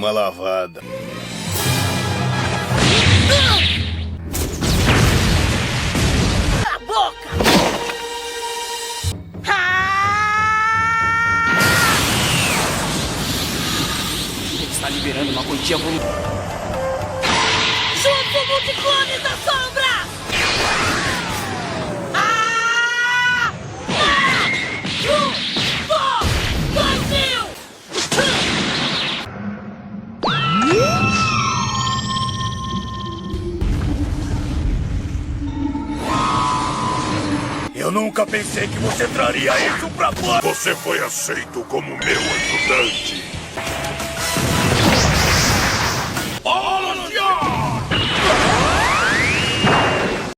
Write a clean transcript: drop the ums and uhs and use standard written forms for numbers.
uma lavada. Cala a boca! Ele está liberando uma quantia voluntária. Junto multiclones da sombra! Eu nunca pensei que você traria isso pra fora. Você foi aceito como meu ajudante.